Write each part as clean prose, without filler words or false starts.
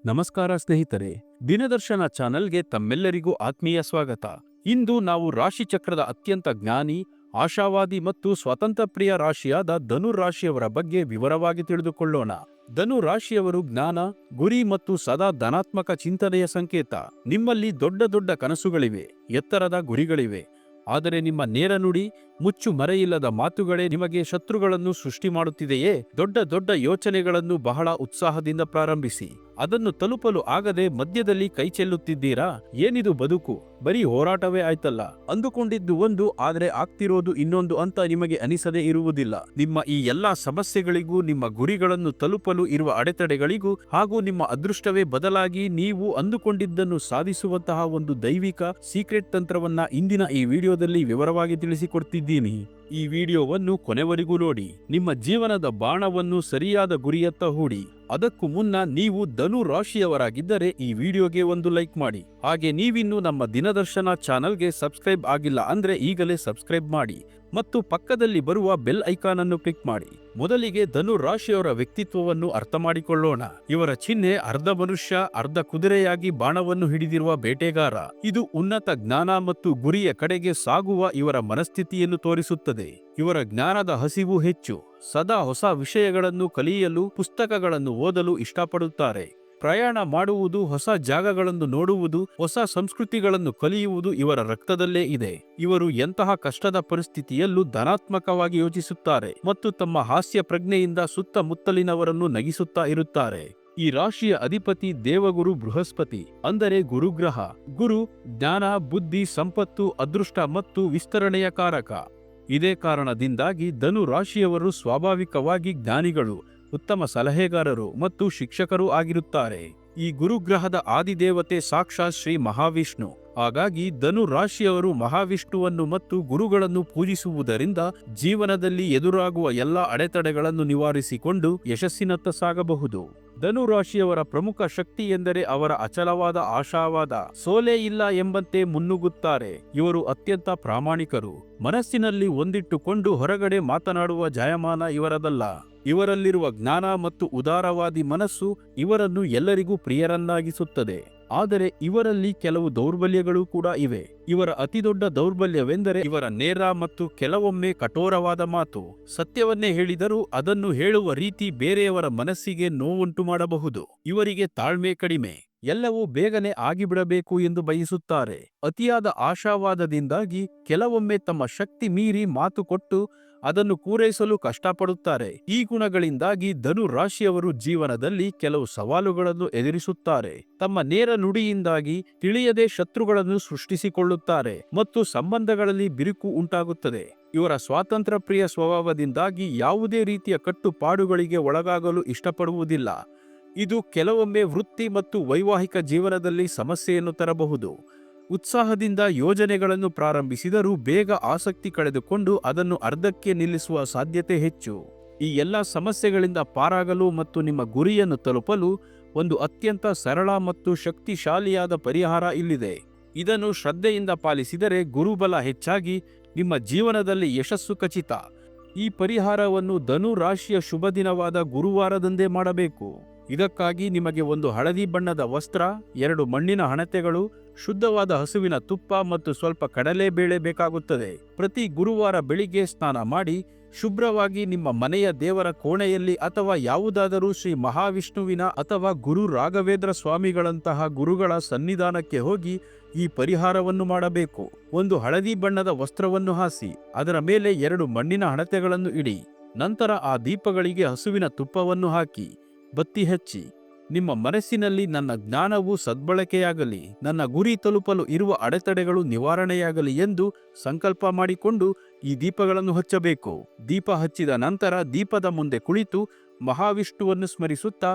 ನಮಸ್ಕಾರ ಸ್ನೇಹಿತರೆ, ದಿನದರ್ಶನ ಚಾನೆಲ್ಗೆ ತಮ್ಮೆಲ್ಲರಿಗೂ ಆತ್ಮೀಯ ಸ್ವಾಗತ. ಇಂದು ನಾವು ರಾಶಿಚಕ್ರದ ಅತ್ಯಂತ ಜ್ಞಾನಿ, ಆಶಾವಾದಿ ಮತ್ತು ಸ್ವಾತಂತ್ರ್ಯಪ್ರಿಯ ರಾಶಿಯಾದ ಧನು ರಾಶಿಯವರ ಬಗ್ಗೆ ವಿವರವಾಗಿ ತಿಳಿದುಕೊಳ್ಳೋಣ. ಧನು ರಾಶಿಯವರು ಜ್ಞಾನ, ಗುರಿ ಮತ್ತು ಸದಾ ಧನಾತ್ಮಕ ಚಿಂತನೆಯ ಸಂಕೇತ. ನಿಮ್ಮಲ್ಲಿ ದೊಡ್ಡ ದೊಡ್ಡ ಕನಸುಗಳಿವೆ, ಎತ್ತರದ ಗುರಿಗಳಿವೆ. ಆದರೆ ನಿಮ್ಮ ನೇರ ನುಡಿ, ಮುಚ್ಚು ಮರೆಯಿಲ್ಲದ ಮಾತುಗಳೇ ನಿಮಗೆ ಶತ್ರುಗಳನ್ನು ಸೃಷ್ಟಿ ಮಾಡುತ್ತಿದೆಯೇ? ದೊಡ್ಡ ದೊಡ್ಡ ಯೋಚನೆಗಳನ್ನು ಬಹಳ ಉತ್ಸಾಹದಿಂದ ಪ್ರಾರಂಭಿಸಿ ಅದನ್ನು ತಲುಪಲು ಆಗದೆ ಮಧ್ಯದಲ್ಲಿ ಕೈ ಚೆಲ್ಲುತ್ತಿದ್ದೀರಾ? ಏನಿದು ಬದುಕು? ಬರೀ ಹೋರಾಟವೇ ಆಯ್ತಲ್ಲ. ಅಂದುಕೊಂಡಿದ್ದು ಒಂದು ಆದರೆ ಆಗ್ತಿರೋದು ಇನ್ನೊಂದು ಅಂತ ನಿಮಗೆ ಅನಿಸದೇ ಇರುವುದಿಲ್ಲ. ನಿಮ್ಮ ಈ ಎಲ್ಲಾ ಸಮಸ್ಯೆಗಳಿಗೂ, ನಿಮ್ಮ ಗುರಿಗಳನ್ನು ತಲುಪಲು ಇರುವ ಅಡೆತಡೆಗಳಿಗೂ ಹಾಗೂ ನಿಮ್ಮ ಅದೃಷ್ಟವೇ ಬದಲಾಗಿ ನೀವು ಅಂದುಕೊಂಡಿದ್ದನ್ನು ಸಾಧಿಸುವಂತಹ ಒಂದು ದೈವಿಕ ಸೀಕ್ರೆಟ್ ತಂತ್ರವನ್ನ ಇಂದಿನ ಈ ವಿಡಿಯೋದಲ್ಲಿ ವಿವರವಾಗಿ ತಿಳಿಸಿಕೊಡ್ತಿದ್ದೀನಿ. ಈ ವಿಡಿಯೋವನ್ನು ಕೊನೆವರೆಗೂ ನೋಡಿ. ನಿಮ್ಮ ಜೀವನದ ಬಾಣವನ್ನು ಸರಿಯಾದ ಗುರಿಯತ್ತ ಹೂಡಿ. ಅದಕ್ಕೂ ಮುನ್ನ ನೀವು ಧನು ರಾಶಿಯವರಾಗಿದ್ದರೆ ಈ ವಿಡಿಯೋಗೆ ಒಂದು ಲೈಕ್ ಮಾಡಿ. ಹಾಗೆ ನೀವಿನ್ನು ನಮ್ಮ ದಿನದರ್ಶನ ಚಾನಲ್ಗೆ ಸಬ್ಸ್ಕ್ರೈಬ್ ಆಗಿಲ್ಲ ಅಂದ್ರೆ ಈಗಲೇ ಸಬ್ಸ್ಕ್ರೈಬ್ ಮಾಡಿ ಮತ್ತು ಪಕ್ಕದಲ್ಲಿ ಬರುವ ಬೆಲ್ ಐಕಾನ್ ಅನ್ನು ಕ್ಲಿಕ್ ಮಾಡಿ. ಮೊದಲಿಗೆ ಧನು ರಾಶಿಯವರ ವ್ಯಕ್ತಿತ್ವವನ್ನು ಅರ್ಥ ಮಾಡಿಕೊಳ್ಳೋಣ. ಇವರ ಚಿಹ್ನೆ ಅರ್ಧ ಮನುಷ್ಯ, ಅರ್ಧ ಕುದುರೆಯಾಗಿ ಬಾಣವನ್ನು ಹಿಡಿದಿರುವ ಬೇಟೆಗಾರ. ಇದು ಉನ್ನತ ಜ್ಞಾನ ಮತ್ತು ಗುರಿಯ ಕಡೆಗೆ ಸಾಗುವ ಇವರ ಮನಸ್ಥಿತಿಯನ್ನು ತೋರಿಸುತ್ತದೆ. ಇವರ ಜ್ಞಾನದ ಹಸಿವು ಹೆಚ್ಚು. ಸದಾ ಹೊಸ ವಿಷಯಗಳನ್ನು ಕಲಿಯಲು, ಪುಸ್ತಕಗಳನ್ನು ಓದಲು ಇಷ್ಟಪಡುತ್ತಾರೆ. ಪ್ರಯಾಣ ಮಾಡುವುದು, ಹೊಸ ಜಾಗಗಳನ್ನು ನೋಡುವುದು, ಹೊಸ ಸಂಸ್ಕೃತಿಗಳನ್ನು ಕಲಿಯುವುದು ಇವರ ರಕ್ತದಲ್ಲೇ ಇದೆ. ಇವರು ಎಂತಹ ಕಷ್ಟದ ಪರಿಸ್ಥಿತಿಯಲ್ಲೂ ಧನಾತ್ಮಕವಾಗಿ ಯೋಚಿಸುತ್ತಾರೆ ಮತ್ತು ತಮ್ಮ ಹಾಸ್ಯ ಪ್ರಜ್ಞೆಯಿಂದ ಸುತ್ತಮುತ್ತಲಿನವರನ್ನು ನಗಿಸುತ್ತಾ ಇರುತ್ತಾರೆ. ಈ ರಾಶಿಯ ಅಧಿಪತಿ ದೇವಗುರು ಬೃಹಸ್ಪತಿ, ಅಂದರೆ ಗುರುಗ್ರಹ. ಗುರು ಜ್ಞಾನ, ಬುದ್ಧಿ, ಸಂಪತ್ತು, ಅದೃಷ್ಟ ಮತ್ತು ವಿಸ್ತರಣೆಯ ಕಾರಕ. ಇದೇ ಕಾರಣದಿಂದಾಗಿ ಧನು ರಾಶಿಯವರು ಸ್ವಾಭಾವಿಕವಾಗಿ ಜ್ಞಾನಿಗಳು, ಉತ್ತಮ ಸಲಹೆಗಾರರು ಮತ್ತು ಶಿಕ್ಷಕರೂ ಆಗಿರುತ್ತಾರೆ. ಈ ಗುರುಗ್ರಹದ ಆದಿದೇವತೆ ಸಾಕ್ಷಾತ್ ಶ್ರೀ ಮಹಾವಿಷ್ಣು. ಹಾಗಾಗಿ ಧನು ರಾಶಿಯವರು ಮಹಾವಿಷ್ಣುವನ್ನು ಮತ್ತು ಗುರುಗಳನ್ನು ಪೂಜಿಸುವುದರಿಂದ ಜೀವನದಲ್ಲಿ ಎದುರಾಗುವ ಎಲ್ಲ ಅಡೆತಡೆಗಳನ್ನು ನಿವಾರಿಸಿಕೊಂಡು ಯಶಸ್ಸಿನತ್ತ ಸಾಗಬಹುದು. ಧನು ರಾಶಿಯವರ ಪ್ರಮುಖ ಶಕ್ತಿ ಎಂದರೆ ಅವರ ಅಚಲವಾದ ಆಶಾವಾದ. ಸೋಲೇ ಇಲ್ಲ ಎಂಬಂತೆ ಮುನ್ನುಗ್ಗುತ್ತಾರೆ. ಇವರು ಅತ್ಯಂತ ಪ್ರಾಮಾಣಿಕರು. ಮನಸ್ಸಿನಲ್ಲಿ ಒಂದಿಟ್ಟುಕೊಂಡು ಹೊರಗಡೆ ಮಾತನಾಡುವ ಜಾಯಮಾನ ಇವರದಲ್ಲ. ಇವರಲ್ಲಿರುವ ಜ್ಞಾನ ಮತ್ತು ಉದಾರವಾದಿ ಮನಸ್ಸು ಇವರನ್ನು ಎಲ್ಲರಿಗೂ ಪ್ರಿಯರನ್ನಾಗಿಸುತ್ತದೆ. ಆದರೆ ಇವರಲ್ಲಿ ಕೆಲವು ದೌರ್ಬಲ್ಯಗಳು ಕೂಡ ಇವೆ. ಇವರ ಅತಿದೊಡ್ಡ ದೌರ್ಬಲ್ಯವೆಂದರೆ ಇವರ ನೇರ ಮತ್ತು ಕೆಲವೊಮ್ಮೆ ಕಠೋರವಾದ ಮಾತು. ಸತ್ಯವನ್ನೇ ಹೇಳಿದರೂ ಅದನ್ನು ಹೇಳುವ ರೀತಿ ಬೇರೆಯವರ ಮನಸ್ಸಿಗೆ ನೋವುಂಟು ಮಾಡಬಹುದು. ಇವರಿಗೆ ತಾಳ್ಮೆ ಕಡಿಮೆ. ಎಲ್ಲವೂ ಬೇಗನೆ ಆಗಿಬಿಡಬೇಕು ಎಂದು ಬಯಸುತ್ತಾರೆ. ಅತಿಯಾದ ಆಶಾವಾದದಿಂದಾಗಿ ಕೆಲವೊಮ್ಮೆ ತಮ್ಮ ಶಕ್ತಿ ಮೀರಿ ಮಾತು ಕೊಟ್ಟು ಅದನ್ನು ಪೂರೈಸಲು ಕಷ್ಟಪಡುತ್ತಾರೆ. ಈ ಗುಣಗಳಿಂದಾಗಿ ಧನು ರಾಶಿಯವರು ಜೀವನದಲ್ಲಿ ಕೆಲವು ಸವಾಲುಗಳನ್ನು ಎದುರಿಸುತ್ತಾರೆ. ತಮ್ಮ ನೇರ ನುಡಿಯಿಂದಾಗಿ ತಿಳಿಯದೆ ಶತ್ರುಗಳನ್ನು ಸೃಷ್ಟಿಸಿಕೊಳ್ಳುತ್ತಾರೆ ಮತ್ತು ಸಂಬಂಧಗಳಲ್ಲಿ ಬಿರುಕು ಉಂಟಾಗುತ್ತದೆ. ಇವರ ಸ್ವಾತಂತ್ರ್ಯ ಪ್ರಿಯ ಸ್ವಭಾವದಿಂದಾಗಿ ಯಾವುದೇ ರೀತಿಯ ಕಟ್ಟುಪಾಡುಗಳಿಗೆ ಒಳಗಾಗಲು ಇಷ್ಟಪಡುವುದಿಲ್ಲ. ಇದು ಕೆಲವೊಮ್ಮೆ ವೃತ್ತಿ ಮತ್ತು ವೈವಾಹಿಕ ಜೀವನದಲ್ಲಿ ಸಮಸ್ಯೆಯನ್ನು ತರಬಹುದು. ಉತ್ಸಾಹದಿಂದ ಯೋಜನೆಗಳನ್ನು ಪ್ರಾರಂಭಿಸಿದರೂ ಬೇಗ ಆಸಕ್ತಿ ಕಳೆದುಕೊಂಡು ಅದನ್ನು ಅರ್ಧಕ್ಕೆ ನಿಲ್ಲಿಸುವ ಸಾಧ್ಯತೆ ಹೆಚ್ಚು. ಈ ಎಲ್ಲ ಸಮಸ್ಯೆಗಳಿಂದ ಪಾರಾಗಲು ಮತ್ತು ನಿಮ್ಮ ಗುರಿಯನ್ನು ತಲುಪಲು ಒಂದು ಅತ್ಯಂತ ಸರಳ ಮತ್ತು ಶಕ್ತಿಶಾಲಿಯಾದ ಪರಿಹಾರ ಇಲ್ಲಿದೆ. ಇದನ್ನು ಶ್ರದ್ಧೆಯಿಂದ ಪಾಲಿಸಿದರೆ ಗುರುಬಲ ಹೆಚ್ಚಾಗಿ ನಿಮ್ಮ ಜೀವನದಲ್ಲಿ ಯಶಸ್ಸು ಖಚಿತ. ಈ ಪರಿಹಾರವನ್ನು ಧನು ರಾಶಿಯ ಶುಭ ದಿನವಾದ ಗುರುವಾರದಂದೇ ಮಾಡಬೇಕು. ಇದಕ್ಕಾಗಿ ನಿಮಗೆ ಒಂದು ಹಳದಿ ಬಣ್ಣದ ವಸ್ತ್ರ, 2 ಮಣ್ಣಿನ ಹಣತೆಗಳು, ಶುದ್ಧವಾದ ಹಸುವಿನ ತುಪ್ಪ ಮತ್ತು ಸ್ವಲ್ಪ ಕಡಲೆಬೇಳೆ ಬೇಕಾಗುತ್ತದೆ. ಪ್ರತಿ ಗುರುವಾರ ಬೆಳಿಗ್ಗೆ ಸ್ನಾನ ಮಾಡಿ ಶುಭ್ರವಾಗಿ ನಿಮ್ಮ ಮನೆಯ ದೇವರ ಕೋಣೆಯಲ್ಲಿ ಅಥವಾ ಯಾವುದಾದರೂ ಶ್ರೀ ಮಹಾವಿಷ್ಣುವಿನ ಅಥವಾ ಗುರು ರಾಘವೇಂದ್ರ ಸ್ವಾಮಿಗಳಂತಹ ಗುರುಗಳ ಸನ್ನಿಧಾನಕ್ಕೆ ಹೋಗಿ ಈ ಪರಿಹಾರವನ್ನು ಮಾಡಬೇಕು. ಒಂದು ಹಳದಿ ಬಣ್ಣದ ವಸ್ತ್ರವನ್ನು ಹಾಸಿ ಅದರ ಮೇಲೆ 2 ಮಣ್ಣಿನ ಹಣತೆಗಳನ್ನು ಇಡಿ. ನಂತರ ಆ ದೀಪಗಳಿಗೆ ಹಸುವಿನ ತುಪ್ಪವನ್ನು ಹಾಕಿ ಬತ್ತಿ ಹಚ್ಚಿ ನಿಮ್ಮ ಮನಸ್ಸಿನಲ್ಲಿ ನನ್ನ ಜ್ಞಾನವು ಸದ್ಬಳಕೆಯಾಗಲಿ, ನನ್ನ ಗುರಿ ತಲುಪಲು ಇರುವ ಅಡೆತಡೆಗಳು ನಿವಾರಣೆಯಾಗಲಿ ಎಂದು ಸಂಕಲ್ಪ ಮಾಡಿಕೊಂಡು ಈ ದೀಪಗಳನ್ನು ಹಚ್ಚಬೇಕು. ದೀಪ ಹಚ್ಚಿದ ನಂತರ ದೀಪದ ಮುಂದೆ ಕುಳಿತು ಮಹಾವಿಷ್ಣುವನ್ನು ಸ್ಮರಿಸುತ್ತಾ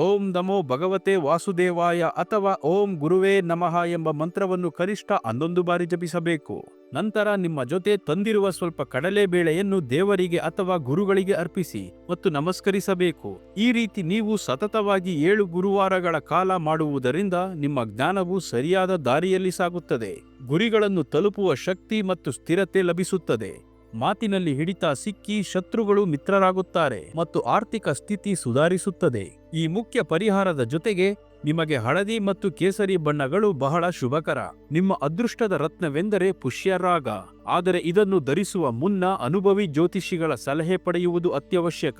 ಓಂ ನಮೋ ಭಗವತೆ ವಾಸುದೇವಾಯ ಅಥವಾ ಓಂ ಗುರುವೇ ನಮಃ ಎಂಬ ಮಂತ್ರವನ್ನು ಕನಿಷ್ಠ 11 ಬಾರಿ ಜಪಿಸಬೇಕು. ನಂತರ ನಿಮ್ಮ ಜೊತೆ ತಂದಿರುವ ಸ್ವಲ್ಪ ಕಡಲೆಬೇಳೆಯನ್ನು ದೇವರಿಗೆ ಅಥವಾ ಗುರುಗಳಿಗೆ ಅರ್ಪಿಸಿ ಮತ್ತು ನಮಸ್ಕರಿಸಬೇಕು. ಈ ರೀತಿ ನೀವು ಸತತವಾಗಿ 7 ಗುರುವಾರಗಳ ಕಾಲ ಮಾಡುವುದರಿಂದ ನಿಮ್ಮ ಜ್ಞಾನವು ಸರಿಯಾದ ದಾರಿಯಲ್ಲಿ ಸಾಗುತ್ತದೆ. ಗುರಿಗಳನ್ನು ತಲುಪುವ ಶಕ್ತಿ ಮತ್ತು ಸ್ಥಿರತೆ ಲಭಿಸುತ್ತದೆ. ಮಾತಿನಲ್ಲಿ ಹಿಡಿತ ಸಿಕ್ಕಿ ಶತ್ರುಗಳು ಮಿತ್ರರಾಗುತ್ತಾರೆ ಮತ್ತು ಆರ್ಥಿಕ ಸ್ಥಿತಿ ಸುಧಾರಿಸುತ್ತದೆ. ಈ ಮುಖ್ಯ ಪರಿಹಾರದ ಜೊತೆಗೆ ನಿಮಗೆ ಹಳದಿ ಮತ್ತು ಕೇಸರಿ ಬಣ್ಣಗಳು ಬಹಳ ಶುಭಕರ. ನಿಮ್ಮ ಅದೃಷ್ಟದ ರತ್ನವೆಂದರೆ ಪುಷ್ಯರಾಗ. ಆದರೆ ಇದನ್ನು ಧರಿಸುವ ಮುನ್ನ ಅನುಭವಿ ಜ್ಯೋತಿಷಿಗಳ ಸಲಹೆ ಪಡೆಯುವುದು ಅತ್ಯವಶ್ಯಕ.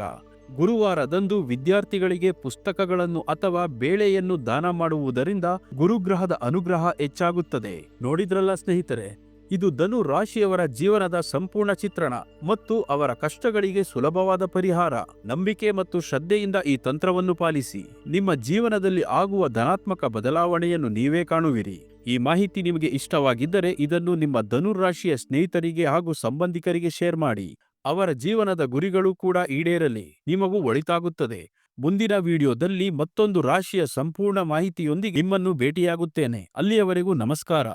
ಗುರುವಾರದಂದು ವಿದ್ಯಾರ್ಥಿಗಳಿಗೆ ಪುಸ್ತಕಗಳನ್ನು ಅಥವಾ ಬೇಳೆಯನ್ನು ದಾನ ಮಾಡುವುದರಿಂದ ಗುರುಗ್ರಹದ ಅನುಗ್ರಹ ಹೆಚ್ಚಾಗುತ್ತದೆ. ನೋಡಿದ್ರಲ್ಲ ಸ್ನೇಹಿತರೆ, ಇದು ಧನು ರಾಶಿಯವರ ಜೀವನದ ಸಂಪೂರ್ಣ ಚಿತ್ರಣ ಮತ್ತು ಅವರ ಕಷ್ಟಗಳಿಗೆ ಸುಲಭವಾದ ಪರಿಹಾರ. ನಂಬಿಕೆ ಮತ್ತು ಶ್ರದ್ಧೆಯಿಂದ ಈ ತಂತ್ರವನ್ನು ಪಾಲಿಸಿ. ನಿಮ್ಮ ಜೀವನದಲ್ಲಿ ಆಗುವ ಧನಾತ್ಮಕ ಬದಲಾವಣೆಯನ್ನು ನೀವೇ ಕಾಣುವಿರಿ. ಈ ಮಾಹಿತಿ ನಿಮಗೆ ಇಷ್ಟವಾಗಿದ್ದರೆ ಇದನ್ನು ನಿಮ್ಮ ಧನುರಾಶಿಯ ಸ್ನೇಹಿತರಿಗೆ ಹಾಗೂ ಸಂಬಂಧಿಕರಿಗೆ ಶೇರ್ ಮಾಡಿ. ಅವರ ಜೀವನದ ಗುರಿಗಳು ಕೂಡ ಈಡೇರಲಿ, ನಿಮಗೂ ಒಳಿತಾಗುತ್ತದೆ. ಮುಂದಿನ ವಿಡಿಯೋದಲ್ಲಿ ಮತ್ತೊಂದು ರಾಶಿಯ ಸಂಪೂರ್ಣ ಮಾಹಿತಿಯೊಂದಿಗೆ ನಿಮ್ಮನ್ನು ಭೇಟಿಯಾಗುತ್ತೇನೆ. ಅಲ್ಲಿಯವರೆಗೂ ನಮಸ್ಕಾರ.